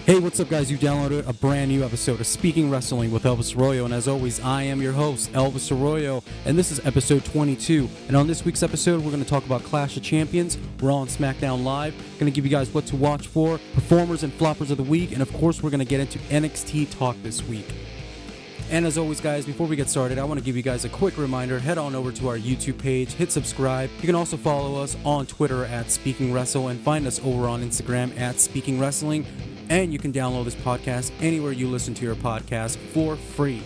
Hey, what's up, guys? You downloaded a brand new episode of Speaking Wrestling with Elvis Arroyo, and as always, I am your host, Elvis Arroyo, and this is episode 22. And on this week's episode, we're going to talk about Clash of Champions, Raw and SmackDown Live, going to give you guys what to watch for, performers and floppers of the week, and of course, we're going to get into NXT talk this week. And as always, guys, before we get started, I want to give you guys a quick reminder. Head on over to our YouTube page, hit subscribe. You can also follow us on Twitter at Speaking Wrestle and find us over on Instagram at Speaking Wrestling. And you can download this podcast anywhere you listen to your podcast for free.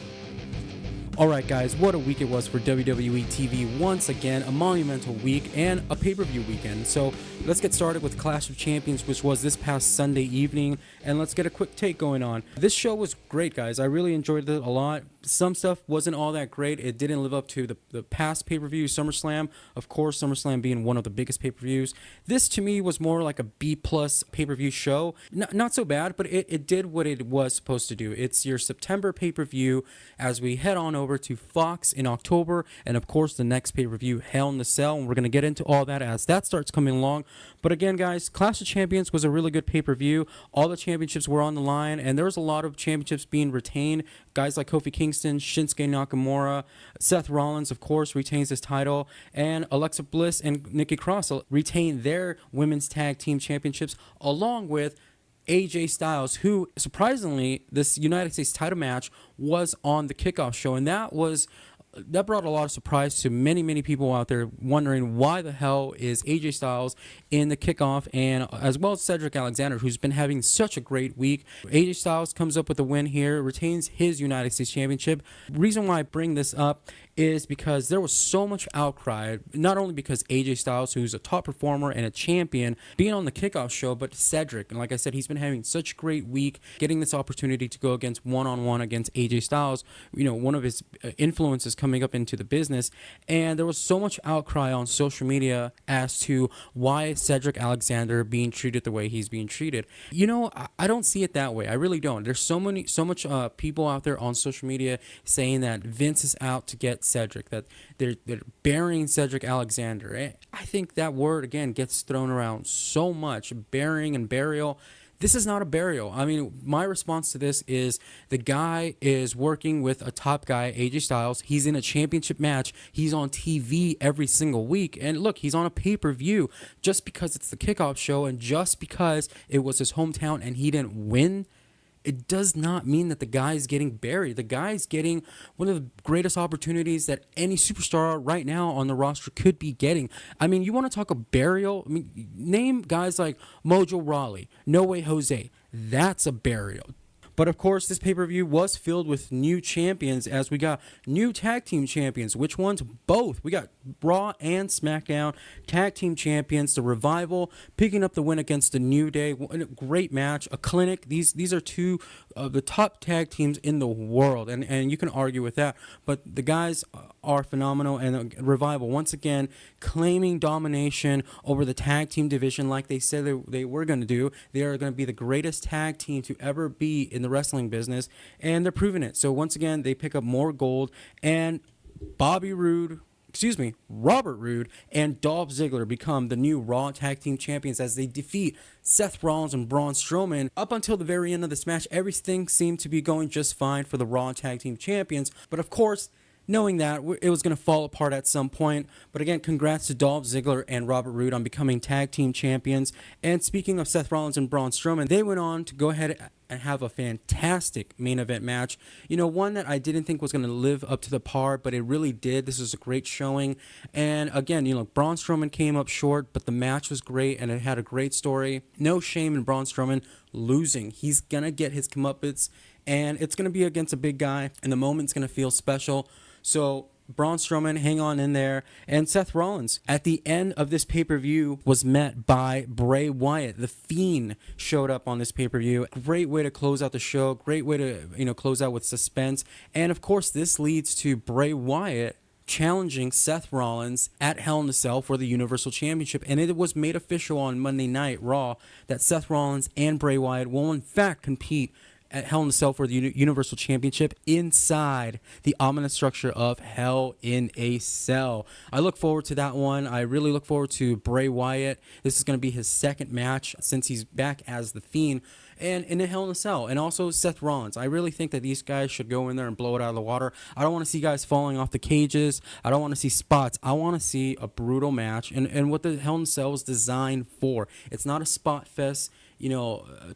Alright, guys, what a week it was for WWE TV. Once again, a monumental week and a pay-per-view weekend. So let's get started with Clash of Champions, which was this past Sunday evening, and let's get a quick take going on. This show was great, guys. I really enjoyed it a lot. Some stuff wasn't all that great. It didn't live up to the past pay-per-view, SummerSlam. Of course, SummerSlam being one of the biggest pay-per-views. This, to me, was more like a B-plus pay-per-view show. Not so bad, but it did what it was supposed to do. It's your September pay-per-view as we head on over to Fox in October, and of course, the next pay-per-view, Hell in the Cell, and we're going to get into all that as that starts coming along. But again, guys, Clash of Champions was a really good pay-per-view. All the championships were on the line, and there was a lot of championships being retained. Guys like Kofi Kingston, Shinsuke Nakamura, Seth Rollins, of course, retains his title, and Alexa Bliss and Nikki Cross retain their women's tag team championships, along with AJ Styles, who, surprisingly, this United States title match was on the kickoff show, and that brought a lot of surprise to many people out there wondering why the hell is AJ Styles in the kickoff, and as well as Cedric Alexander, who's been having such a great week. AJ Styles comes up with a win here, retains his United States Championship. Reason why I bring this up is because there was so much outcry, not only because AJ Styles, who's a top performer and a champion, being on the kickoff show, but Cedric. And like I said, he's been having such a great week, getting this opportunity to go against one-on-one against AJ Styles, one of his influences coming up into the business. And there was so much outcry on social media as to why is Cedric Alexander being treated the way he's being treated. I don't see it that way. I really don't. There's so much people out there on social media saying that Vince is out to get Cedric, that they're burying Cedric Alexander. I think that word, again, gets thrown around so much, burying and burial. This is not a burial. I mean, my response to this is the guy is working with a top guy, AJ Styles. He's in a championship match. He's on TV every single week. And look, he's on a pay-per-view. Just because it's the kickoff show and just because it was his hometown and he didn't win, it does not mean that the guy's getting buried. The guy's getting one of the greatest opportunities that any superstar right now on the roster could be getting. I mean, you want to talk a burial? I mean, name guys like Mojo Rawley, No Way Jose. That's a burial. But of course, this pay-per-view was filled with new champions as we got new tag team champions. Which ones? Both. We got Raw and SmackDown tag team champions. The Revival picking up the win against the New Day. A great match, a clinic. These are two of the top tag teams in the world, and you can argue with that. But the guys are phenomenal, and Revival once again claiming domination over the tag team division like they said they were going to do. They are going to be the greatest tag team to ever be in the wrestling business, and they're proving it. So once again, they pick up more gold, and Robert Roode and Dolph Ziggler become the new Raw Tag Team Champions as they defeat Seth Rollins and Braun Strowman. Up until the very end of this match, everything seemed to be going just fine for the Raw Tag Team Champions, but of course, knowing that it was going to fall apart at some point. But again, congrats to Dolph Ziggler and Robert Roode on becoming tag team champions. And speaking of Seth Rollins and Braun Strowman, they went on to go ahead and have a fantastic main event match. One that I didn't think was going to live up to the par, but it really did. This was a great showing. And again, Braun Strowman came up short, but the match was great and it had a great story. No shame in Braun Strowman losing. He's going to get his comeuppance, and it's going to be against a big guy, and the moment's going to feel special. So Braun Strowman, hang on in there. And Seth Rollins, at the end of this pay-per-view, was met by Bray Wyatt. The Fiend showed up on this pay-per-view. Great way to close out the show. Great way to, close out with suspense. And, of course, this leads to Bray Wyatt challenging Seth Rollins at Hell in a Cell for the Universal Championship. And it was made official on Monday Night Raw that Seth Rollins and Bray Wyatt will, in fact, compete at Hell in a Cell for the Universal Championship inside the ominous structure of Hell in a Cell. I look forward to that one. I really look forward to Bray Wyatt. This is going to be his second match since he's back as the Fiend and in a Hell in a Cell. And also Seth Rollins. I really think that these guys should go in there and blow it out of the water. I don't want to see guys falling off the cages. I don't want to see spots. I want to see a brutal match and what the Hell in a Cell is designed for. It's not a spot fest,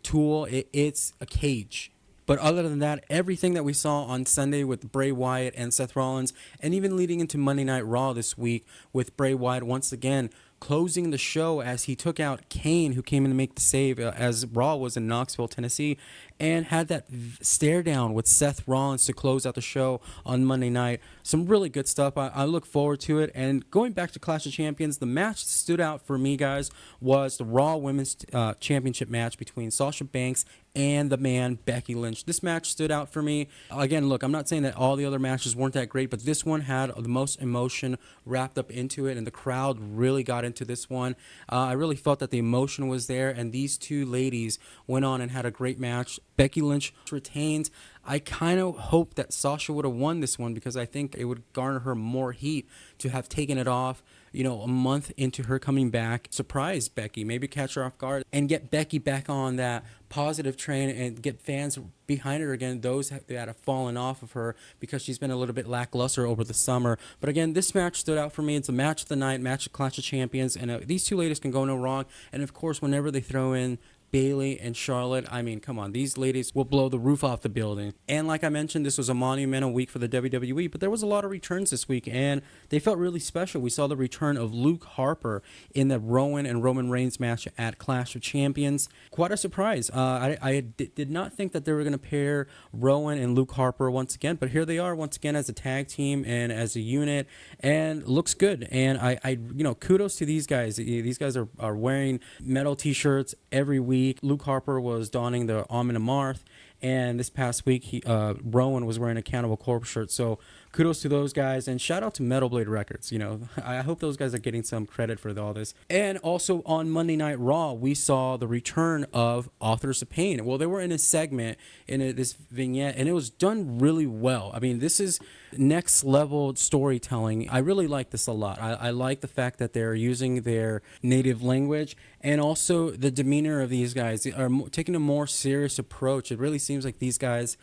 tool. It's a cage. But other than that, everything that we saw on Sunday with Bray Wyatt and Seth Rollins, and even leading into Monday Night Raw this week with Bray Wyatt once again closing the show as he took out Kane, who came in to make the save as Raw was in Knoxville, Tennessee, and had that stare down with Seth Rollins to close out the show on Monday night. Some really good stuff. I look forward to it. And going back to Clash of Champions, the match that stood out for me, guys, was the Raw Women's Championship match between Sasha Banks and the man Becky Lynch. This match stood out for me. Again, look, I'm not saying that all the other matches weren't that great, but this one had the most emotion wrapped up into it, and the crowd really got into this one. I really felt that the emotion was there, and these two ladies went on and had a great match. Becky Lynch retained. I kind of hope that Sasha would have won this one because I think it would garner her more heat to have taken it off, a month into her coming back. Surprise Becky, maybe catch her off guard and get Becky back on that positive train and get fans behind her again, those that have fallen off of her because she's been a little bit lackluster over the summer. But again, this match stood out for me. It's a match of the night, match of Clash of Champions, and these two ladies can go no wrong. And of course, whenever they throw in Bayley and Charlotte, I mean, come on, these ladies will blow the roof off the building. And like I mentioned, this was a monumental week for the WWE, but there was a lot of returns this week, and they felt really special. We saw the return of Luke Harper in the Rowan and Roman Reigns match at Clash of Champions. Quite a surprise. I did not think that they were going to pair Rowan and Luke Harper once again, but here they are once again as a tag team and as a unit, and looks good. And I kudos to these guys. These guys are wearing metal t-shirts every week. Luke Harper was donning the Amon Amarth, and this past week Rowan was wearing a Cannibal Corpse shirt. So kudos to those guys, and shout out to Metal Blade Records. I hope those guys are getting some credit for all this. And also on Monday Night Raw, we saw the return of Authors of Pain. Well, they were in a segment in this vignette, and it was done really well. I mean, this is next level storytelling. I really like this a lot. I like the fact that they're using their native language, and also the demeanor of these guys. They are taking a more serious approach. It really seems like these guys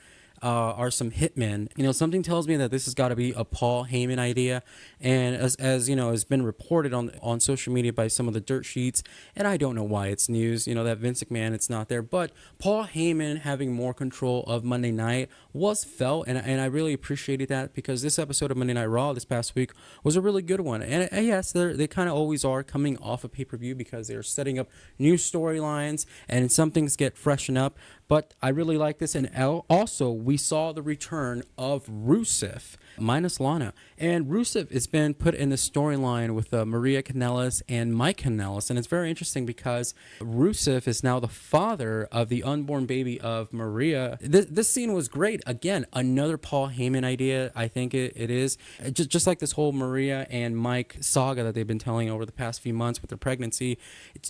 are some hitmen. Something tells me that this has got to be a Paul Heyman idea, and as has been reported on social media by some of the dirt sheets, and I don't know why it's news, that Vince McMahon, it's not there, but Paul Heyman having more control of Monday night was felt, and I really appreciated that, because this episode of Monday Night Raw this past week was a really good one. And yes, they kind of always are coming off a pay-per-view because they're setting up new storylines and some things get freshened up. But I really like this. And also, we saw the return of Rusev, minus Lana. And Rusev has been put in the storyline with Maria Kanellis and Mike Kanellis. And it's very interesting because Rusev is now the father of the unborn baby of Maria. This scene was great. Again, another Paul Heyman idea. I think it is. Just like this whole Maria and Mike saga that they've been telling over the past few months with their pregnancy.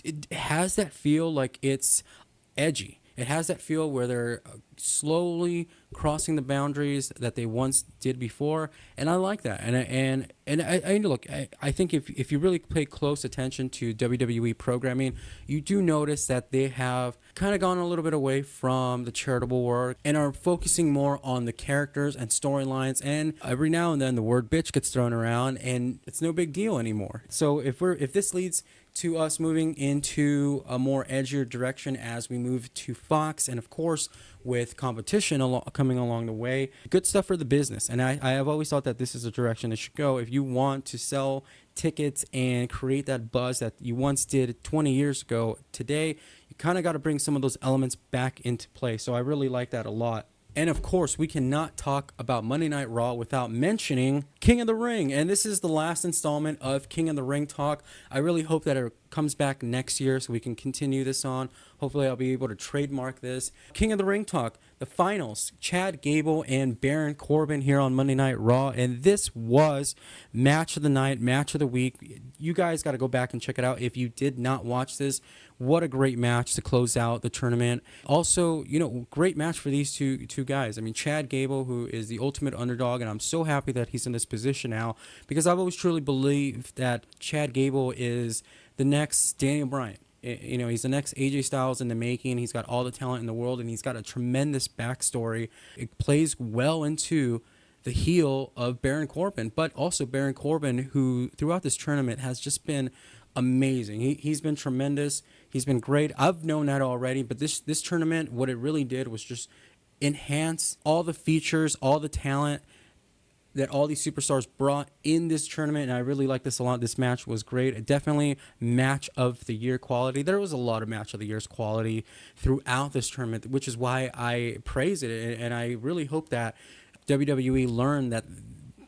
It has that feel like it's edgy. It has that feel where they're slowly crossing the boundaries that they once did before, and I like that. And I look, I think if you really pay close attention to WWE programming, you do notice that they have kind of gone a little bit away from the charitable work and are focusing more on the characters and storylines. And every now and then the word bitch gets thrown around, and it's no big deal anymore. So if this leads to us moving into a more edgier direction as we move to Fox, and of course with competition coming along the way, good stuff for the business. And I have always thought that this is a direction it should go. If you want to sell tickets and create that buzz that you once did 20 years ago, today you kind of got to bring some of those elements back into play. So I really like that a lot. And of course, we cannot talk about Monday Night Raw without mentioning King of the Ring. And this is the last installment of King of the Ring talk. I really hope that it comes back next year so we can continue this on. Hopefully I'll be able to trademark this. King of the Ring talk, the finals, Chad Gable and Baron Corbin here on Monday Night Raw. And this was match of the night, match of the week. You guys got to go back and check it out if you did not watch this. What a great match to close out the tournament. Also, great match for these two guys. I mean, Chad Gable, who is the ultimate underdog, and I'm so happy that he's in this position now, because I've always truly believed that Chad Gable is the next Daniel Bryan. He's the next AJ Styles in the making. He's got all the talent in the world, and he's got a tremendous backstory. It plays well into the heel of Baron Corbin, but also Baron Corbin, who throughout this tournament has just been amazing. He's been tremendous. He's been great. I've known that already, but this tournament, what it really did was just enhance all the features, all the talent that all these superstars brought in this tournament, and I really like this a lot. This match was great. Definitely match of the year quality. There was a lot of match of the year's quality throughout this tournament, which is why I praise it, and I really hope that WWE learned that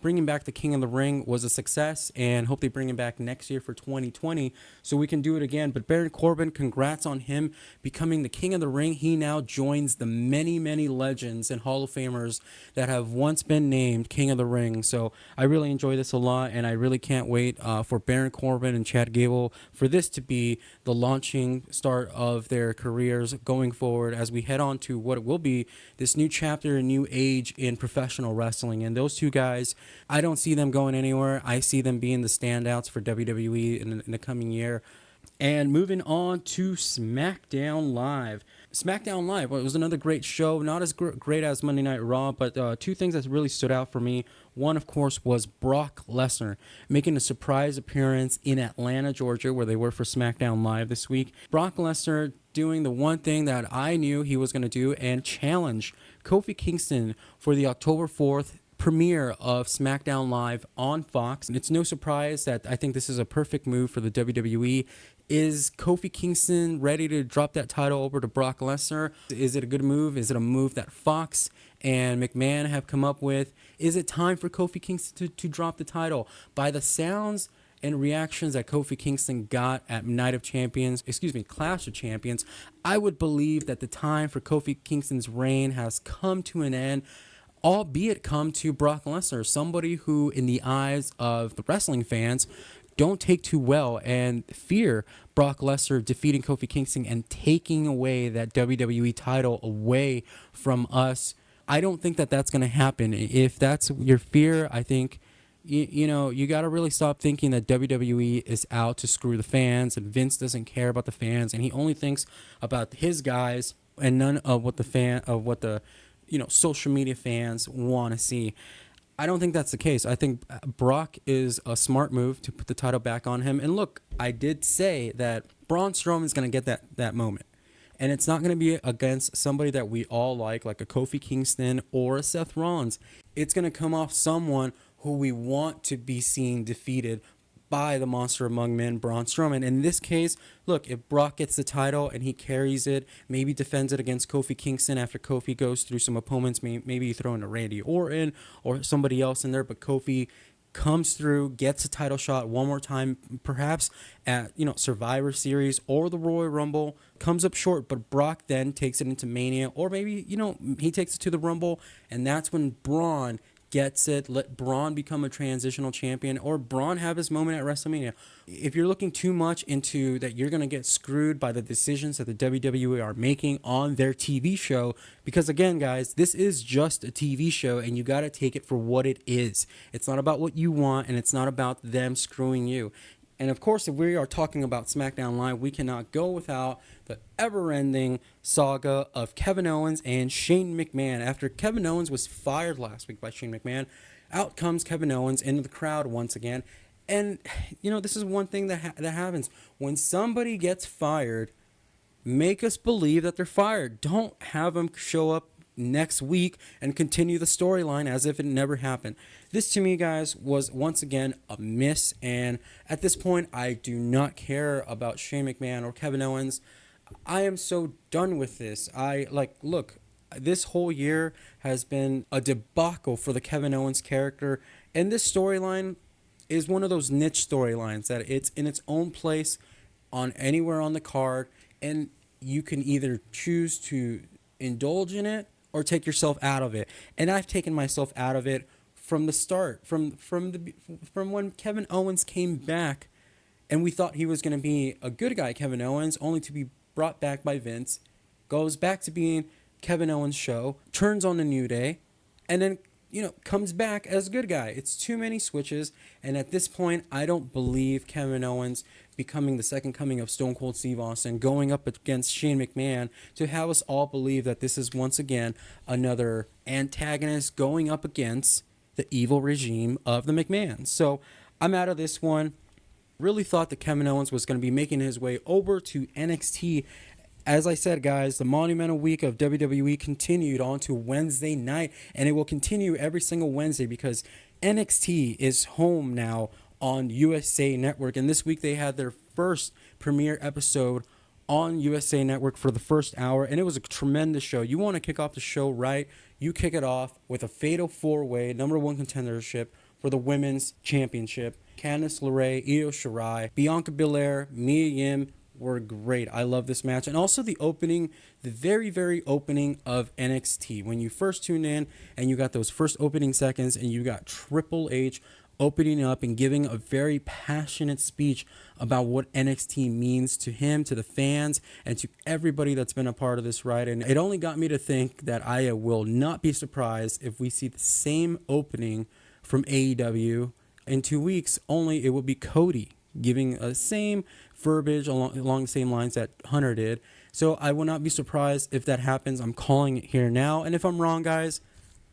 bringing back the King of the Ring was a success, and hope they bring him back next year for 2020 so we can do it again. But Baron Corbin, congrats on him becoming the King of the Ring. He now joins the many, many legends and Hall of Famers that have once been named King of the Ring. So I really enjoy this a lot, and I really can't wait for Baron Corbin and Chad Gable for this to be the launching start of their careers going forward as we head on to what will be this new chapter, a new age in professional wrestling. And those two guys, I don't see them going anywhere. I see them being the standouts for WWE in the coming year. And moving on to SmackDown Live. SmackDown Live, well, it was another great show. Not as great as Monday Night Raw, but two things that really stood out for me. One, of course, was Brock Lesnar making a surprise appearance in Atlanta, Georgia, where they were for SmackDown Live this week. Brock Lesnar doing the one thing that I knew he was going to do and challenge Kofi Kingston for the October 4th premiere of SmackDown Live on Fox. And it's no surprise that I think this is a perfect move for the WWE. Is Kofi Kingston ready to drop that title over to Brock Lesnar? Is it a good move? Is it a move that Fox and McMahon have come up with? Is it time for Kofi Kingston to drop the title? By the sounds and reactions that Kofi Kingston got at Clash of Champions, I would believe that the time for Kofi Kingston's reign has come to an end, albeit come to Brock Lesnar, somebody who, in the eyes of the wrestling fans, don't take too well and fear Brock Lesnar defeating Kofi Kingston and taking away that WWE title away from us. I don't think that that's going to happen. If that's your fear, I think you got to really stop thinking that WWE is out to screw the fans and Vince doesn't care about the fans and he only thinks about his guys and none of what the social media fans want to see. I don't think that's the case. I think Brock is a smart move to put the title back on him. And look, I did say that Braun Strowman is going to get that moment. And it's not going to be against somebody that we all like a Kofi Kingston or a Seth Rollins. It's going to come off someone who we want to be seen defeated by the monster among men, Braun Strowman. In this case, look, if Brock gets the title and he carries it, maybe defends it against Kofi Kingston after Kofi goes through some opponents, maybe you throw in a Randy Orton or somebody else in there, but Kofi comes through, gets a title shot one more time, perhaps at Survivor Series or the Royal Rumble, comes up short, but Brock then takes it into Mania, or maybe he takes it to the Rumble, and that's when Braun gets it. Let Braun become a transitional champion, or Braun have his moment at WrestleMania. If you're looking too much into that, you're going to get screwed by the decisions that the WWE are making on their TV show, because again, guys, this is just a TV show and you got to take it for what it is. It's not about what you want, and it's not about them screwing you. And of course, if we are talking about SmackDown Live, we cannot go without the ever-ending saga of Kevin Owens and Shane McMahon. After Kevin Owens was fired last week by Shane McMahon, out comes Kevin Owens into the crowd once again. And, this is one thing that happens. When somebody gets fired, make us believe that they're fired. Don't have them show up next week and continue the storyline as if it never happened. This to me, guys, was once again a miss, and at this point I do not care about Shane McMahon or Kevin Owens. I am so done with this. Look, this whole year has been a debacle for the Kevin Owens character, and this storyline is one of those niche storylines that it's in its own place on anywhere on the card, and you can either choose to indulge in it or take yourself out of it. And I've taken myself out of it from the start, from when Kevin Owens came back, and we thought he was going to be a good guy, Kevin Owens, only to be brought back by Vince, goes back to being Kevin Owens' show, turns on the New Day, and then comes back as a good guy. It's too many switches, and at this point, I don't believe Kevin Owens becoming the second coming of Stone Cold Steve Austin, going up against Shane McMahon, to have us all believe that this is once again another antagonist going up against the evil regime of the McMahons. So I'm out of this one. Really thought that Kevin Owens was going to be making his way over to NXT. As I said, guys, the monumental week of WWE continued on to Wednesday night, and it will continue every single Wednesday because NXT is home now on USA Network. And this week they had their first premiere episode on USA Network for the first hour, and it was a tremendous show. You want to kick off the show right, you kick it off with a fatal four-way number one contendership for the women's championship. Candice LeRae, Io Shirai, Bianca Belair, Mia Yim were great. I love this match. And also the opening, the very, very opening of NXT. When you first tune in and you got those first opening seconds and you got Triple H opening up and giving a very passionate speech about what NXT means to him, to the fans, and to everybody that's been a part of this ride. And it only got me to think that I will not be surprised if we see the same opening from AEW in 2 weeks, only it will be Cody giving the same verbiage along the same lines that Hunter did. So I will not be surprised if that happens. I'm calling it here now. And if I'm wrong, guys,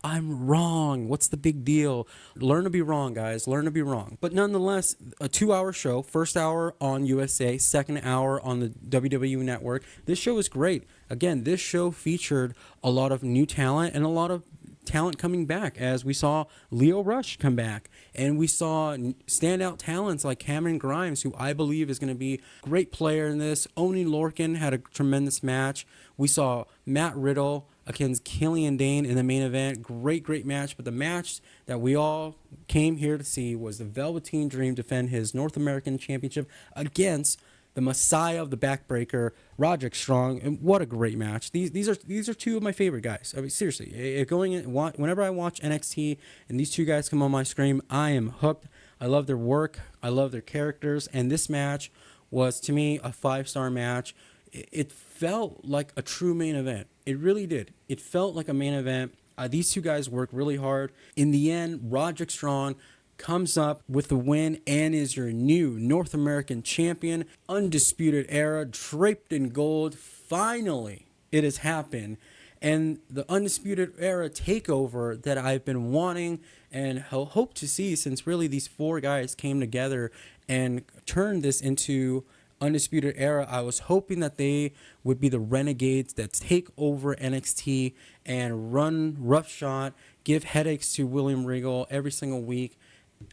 I'm wrong. What's the big deal? Learn to be wrong, guys. Learn to be wrong. But nonetheless, a 2-hour show. First hour on USA, second hour on the WWE Network. This show is great. Again, this show featured a lot of new talent and a lot of talent coming back, as we saw Leo Rush come back, and we saw standout talents like Cameron Grimes, who I believe is going to be a great player in this. Oni Lorcan had a tremendous match. We saw Matt Riddle against Killian Dane in the main event. Great match. But the match that we all came here to see was the Velveteen Dream defend his North American Championship against the Messiah of the Backbreaker, Roderick Strong. And what a great match. These are two of my favorite guys. I mean, seriously, whenever I watch NXT and these two guys come on my screen, I am hooked. I love their work. I love their characters. And this match was, to me, a 5-star match. It felt like a true main event. It really did. It felt like a main event. These two guys worked really hard. In the end, Roderick Strong comes up with the win and is your new North American champion. Undisputed Era, draped in gold. Finally, it has happened. And the Undisputed Era takeover that I've been wanting and hope to see, since really these 4 guys came together and turned this into Undisputed Era. I was hoping that they would be the Renegades that take over NXT and run roughshod, give headaches to William Regal every single week.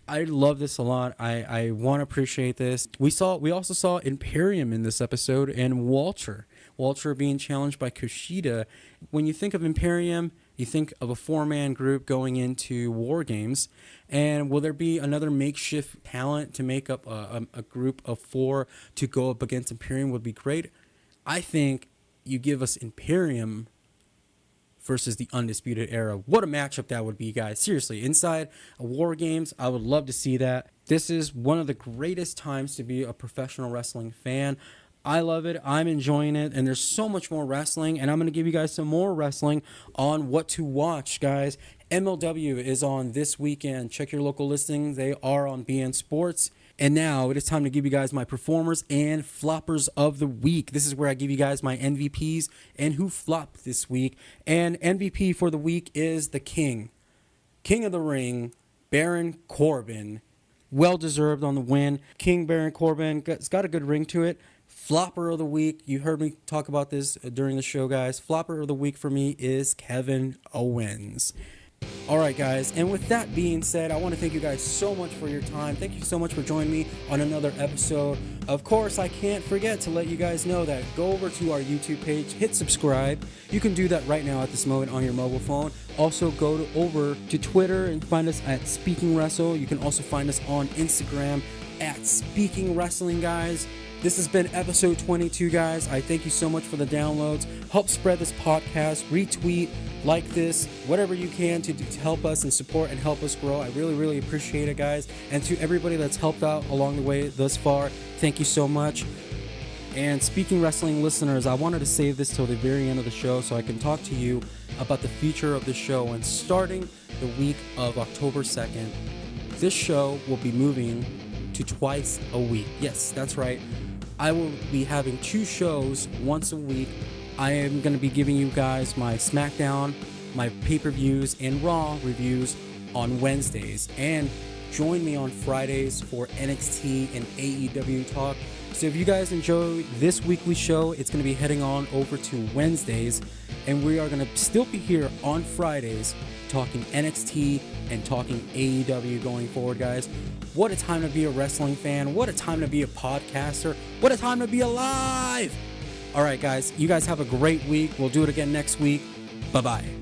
I love this a lot. I want to appreciate this. We also saw Imperium in this episode, and Walter being challenged by Kushida. When you think of Imperium, you think of a 4-man group going into War Games. And will there be another makeshift talent to make up a group of 4 to go up against Imperium? Would be great. I think you give us Imperium versus the Undisputed Era. What a matchup that would be, guys. Seriously, inside a War Games, I would love to see that. This is one of the greatest times to be a professional wrestling fan. I love it. I'm enjoying it. And there's so much more wrestling. And I'm going to give you guys some more wrestling on what to watch, guys. MLW is on this weekend. Check your local listings. They are on BN Sports. And now it is time to give you guys my performers and floppers of the week. This is where I give you guys my MVPs and who flopped this week. And MVP for the week is the King of the Ring, Baron Corbin. Well-deserved on the win. King Baron Corbin, it's got a good ring to it. Flopper of the week, you heard me talk about this during the show, guys. Flopper of the week for me is Kevin Owens. All right, guys, and with that being said, I want to thank you guys so much for your time. Thank you so much for joining me on another episode. Of course, I can't forget to let you guys know that go over to our YouTube page, hit subscribe. You can do that right now at this moment on your mobile phone. Also, over to Twitter and find us at Speaking Wrestle. You can also find us on Instagram at Speaking Wrestling, guys. This has been episode 22, guys. I thank you so much for the downloads. Help spread this podcast, retweet, like this, whatever you can to help us and support and help us grow. I really, really appreciate it, guys. And to everybody that's helped out along the way thus far, thank you so much. And Speaking Wrestling listeners, I wanted to save this till the very end of the show so I can talk to you about the future of the show. And starting the week of October 2nd, this show will be moving to twice a week. Yes, that's right. I will be having 2 shows once a week. I am going to be giving you guys my SmackDown, my pay-per-views, and Raw reviews on Wednesdays. And join me on Fridays for NXT and AEW talk. So if you guys enjoy this weekly show, it's going to be heading on over to Wednesdays. And we are going to still be here on Fridays talking NXT and talking AEW going forward, guys. What a time to be a wrestling fan. What a time to be a podcaster. What a time to be alive. All right, guys. You guys have a great week. We'll do it again next week. Bye-bye.